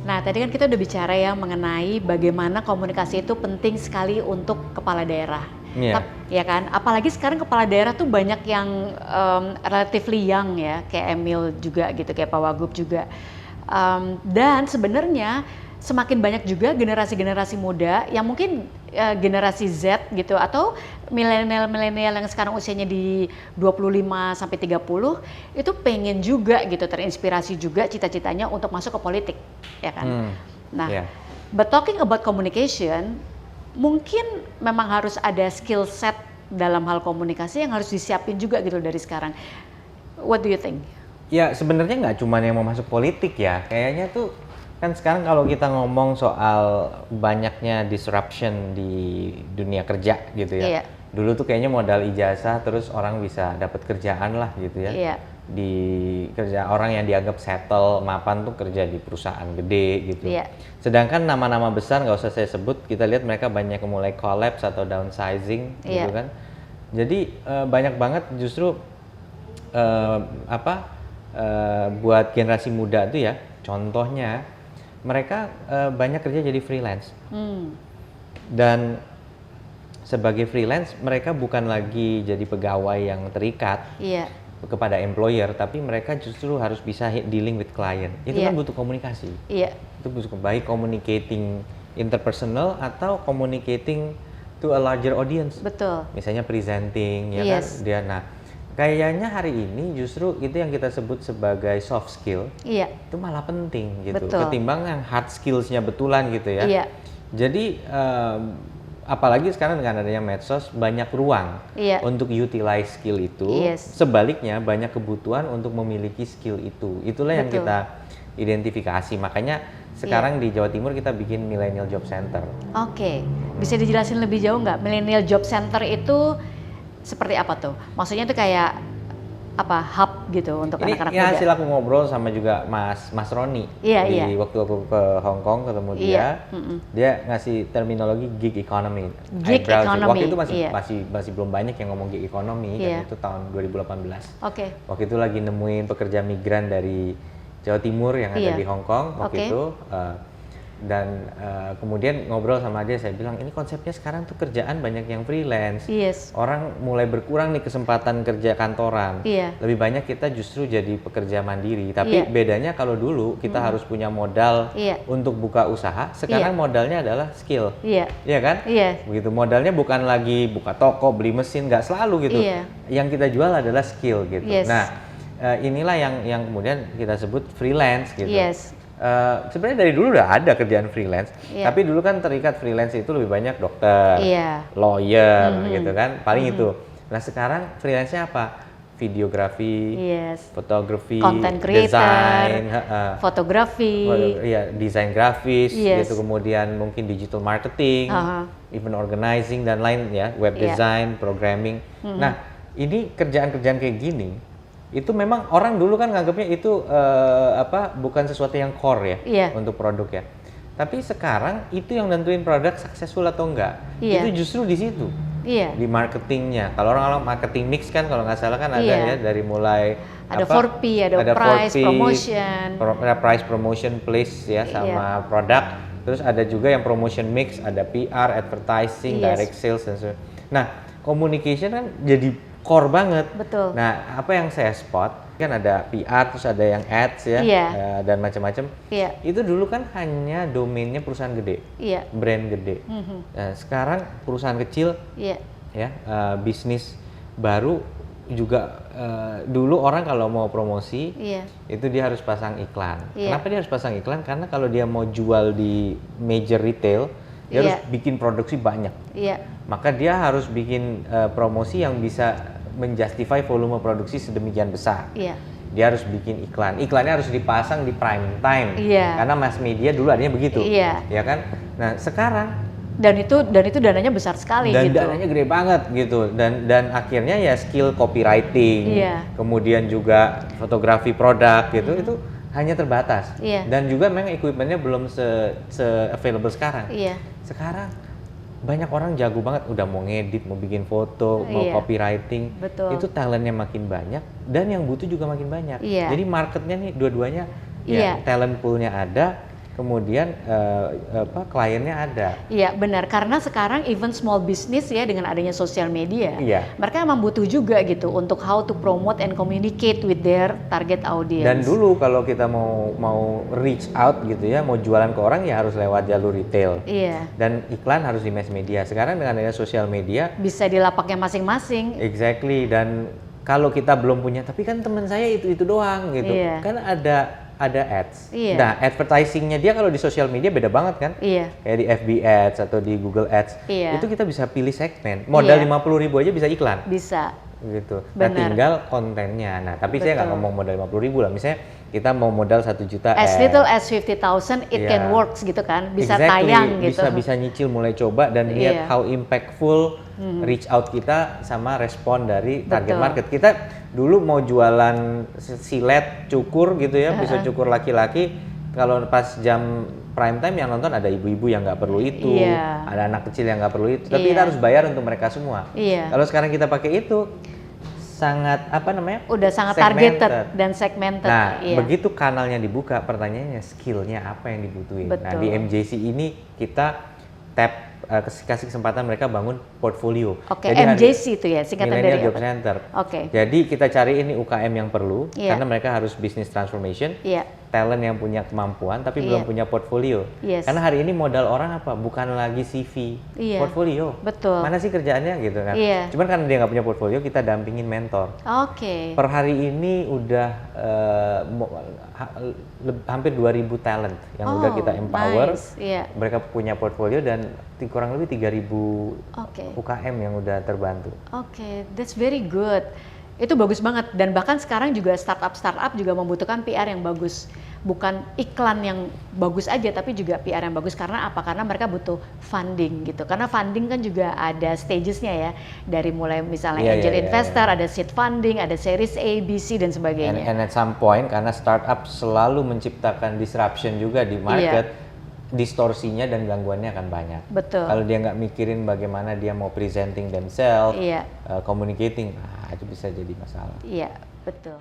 Nah, tadi kan kita udah bicara ya mengenai bagaimana komunikasi itu penting sekali untuk kepala daerah. Iya. Ya kan, apalagi sekarang kepala daerah tuh banyak yang relatively young ya, kayak Emil juga gitu, kayak Pak Wagub juga. Dan sebenarnya semakin banyak juga generasi-generasi muda yang mungkin generasi Z gitu atau milenial yang sekarang usianya di 25 sampai 30 itu pengen juga gitu terinspirasi juga cita-citanya untuk masuk ke politik, ya kan. Nah, but talking about communication, mungkin memang harus ada skill set dalam hal komunikasi yang harus disiapin juga gitu dari sekarang. What do you think? Ya sebenarnya nggak cuma yang mau masuk politik ya, kayaknya tuh kan sekarang kalau kita ngomong soal banyaknya disruption di dunia kerja gitu ya. Iya. Dulu tuh kayaknya modal ijazah terus orang bisa dapat kerjaan lah gitu ya. Iya. Di kerja orang yang dianggap settle, mapan tuh kerja di perusahaan gede gitu. Iya. Sedangkan nama-nama besar nggak usah saya sebut, kita lihat mereka banyak yang mulai collapse atau downsizing gitu kan. Jadi banyak banget justru buat generasi muda tuh ya, contohnya mereka banyak kerja jadi freelance. Dan sebagai freelance mereka bukan lagi jadi pegawai yang terikat kepada employer, tapi mereka justru harus bisa dealing with client. Itu kan butuh komunikasi. Itu butuh baik communicating interpersonal atau communicating to a larger audience. Betul. Misalnya presenting ya kan dia. Nah, kayaknya hari ini justru itu yang kita sebut sebagai soft skill. Itu malah penting gitu. Betul. Ketimbang yang hard skills-nya betulan gitu ya. Jadi apalagi sekarang dengan adanya medsos banyak ruang untuk utilize skill itu. Sebaliknya banyak kebutuhan untuk memiliki skill itu. Itulah yang kita identifikasi. Makanya sekarang di Jawa Timur kita bikin Millennial Job Center. Oke, bisa dijelasin lebih jauh nggak? Millennial Job Center itu seperti apa tuh? Maksudnya itu kayak apa, hub gitu untuk anak-anak muda? Ini hasil aku ngobrol sama juga Mas Roni waktu aku ke Hong Kong ketemu dia. Dia ngasih terminologi gig economy. Gig economy. Waktu itu masih belum banyak yang ngomong gig economy, dan itu tahun 2018. Waktu itu lagi nemuin pekerja migran dari Jawa Timur yang ada di Hong Kong waktu itu. Dan kemudian ngobrol sama dia, saya bilang ini konsepnya sekarang tuh kerjaan banyak yang freelance. Orang mulai berkurang nih kesempatan kerja kantoran. Lebih banyak kita justru jadi pekerja mandiri. Tapi bedanya kalau dulu kita harus punya modal untuk buka usaha, sekarang modalnya adalah skill. Iya kan? Begitu, modalnya bukan lagi buka toko, beli mesin, nggak selalu gitu. Yang kita jual adalah skill gitu. Nah, inilah yang kemudian kita sebut freelance gitu. Sebenarnya dari dulu udah ada kerjaan freelance, tapi dulu kan terikat freelance itu lebih banyak dokter, lawyer gitu kan, paling itu. Nah sekarang freelance-nya apa? Videografi, fotografi, content creator, desain, fotografi, desain grafis, gitu. Kemudian mungkin digital marketing, event organizing dan lain ya, web design, programming. Nah ini kerjaan-kerjaan kayak gini itu memang orang dulu kan nganggapnya itu bukan sesuatu yang core ya untuk produk ya. Tapi sekarang itu yang nentuin produk successful atau enggak. Itu justru di situ. Di marketingnya. Kalau orang marketing mix kan kalau nggak salah kan ada ya dari mulai ada 4P, ada price, 4P, promotion. Ada price, promotion, place ya sama produk. Terus ada juga yang promotion mix, ada PR, advertising, direct sales dan sebagainya. Nah, communication kan jadi core banget. Betul. Nah, apa yang saya spot kan ada PR, terus ada yang ads ya, dan macam-macam. Itu dulu kan hanya domainnya perusahaan gede, brand gede. Nah, sekarang perusahaan kecil, bisnis baru juga dulu orang kalau mau promosi, itu dia harus pasang iklan. Kenapa dia harus pasang iklan? Karena kalau dia mau jual di major retail, dia harus bikin produksi banyak. Maka dia harus bikin promosi yang bisa menjustify volume produksi sedemikian besar. Dia harus bikin iklan. Iklannya harus dipasang di prime time. Karena mass media dulu adanya begitu. Ya kan? Nah, sekarang dan itu dananya besar sekali dan gitu. dananya gede banget gitu. Dan akhirnya ya skill copywriting, kemudian juga fotografi produk gitu itu hanya terbatas. Dan juga memang equipmentnya belum se available sekarang. Sekarang banyak orang jago banget, udah mau ngedit, mau bikin foto, mau copywriting. Itu talentnya makin banyak dan yang butuh juga makin banyak. Jadi marketnya nih dua-duanya talent poolnya ada, kemudian kliennya ada. Iya benar, karena sekarang even small business ya dengan adanya sosial media, mereka emang butuh juga gitu untuk how to promote and communicate with their target audience. Dan dulu kalau kita mau reach out gitu ya, mau jualan ke orang ya harus lewat jalur retail. Iya. Dan iklan harus di mass media. Sekarang dengan adanya sosial media bisa di lapaknya masing-masing. Exactly, dan kalau kita belum punya, tapi kan teman saya itu doang gitu, kan ada ads. Nah, advertisingnya dia kalau di sosial media beda banget kan? Kayak di FB Ads atau di Google Ads. Itu kita bisa pilih segmen. Modal 50.000 aja bisa iklan. Bisa. Gitu. Nah, tinggal kontennya. Nah, tapi saya nggak ngomong modal 50.000 lah. Misalnya kita mau modal 1 juta. As little as 50,000 it can works gitu kan. Bisa tayang gitu. Bisa nyicil mulai coba dan lihat how impactful reach out kita sama respon dari target market. Kita dulu mau jualan silet cukur gitu ya, bisa cukur laki-laki, kalau pas jam prime time yang nonton ada ibu-ibu yang nggak perlu itu, ada anak kecil yang nggak perlu itu, tapi kita harus bayar untuk mereka semua. Kalau sekarang kita pakai itu sangat udah sangat targeted dan segmented. Nah, begitu kanalnya dibuka, pertanyaannya skillnya apa yang dibutuhin. Nah, di MJC ini kita kasih kesempatan mereka bangun portfolio. Jadi MJC itu ya singkatan dari Job Center. Jadi kita cari ini UKM yang perlu karena mereka harus business transformation. Talent yang punya kemampuan tapi belum punya portfolio. Karena hari ini modal orang apa? Bukan lagi CV, portfolio. Betul. Mana sih kerjaannya gitu kan? Cuman karena dia nggak punya portfolio, kita dampingin mentor. Per hari ini udah hampir 2.000 talent yang udah kita empower. Mereka punya portfolio dan kurang lebih 3.000 UKM yang udah terbantu. That's very good. Itu bagus banget, dan bahkan sekarang juga startup juga membutuhkan PR yang bagus, bukan iklan yang bagus aja tapi juga PR yang bagus. Karena apa? Karena mereka butuh funding gitu, karena funding kan juga ada stagesnya ya, dari mulai misalnya angel investor, ada seed funding, ada series A, B, C dan sebagainya. And at some point karena startup selalu menciptakan disruption juga di market, distorsinya dan gangguannya akan banyak. Betul. Kalau dia nggak mikirin bagaimana dia mau presenting themselves, communicating, itu bisa jadi masalah. Iya, betul.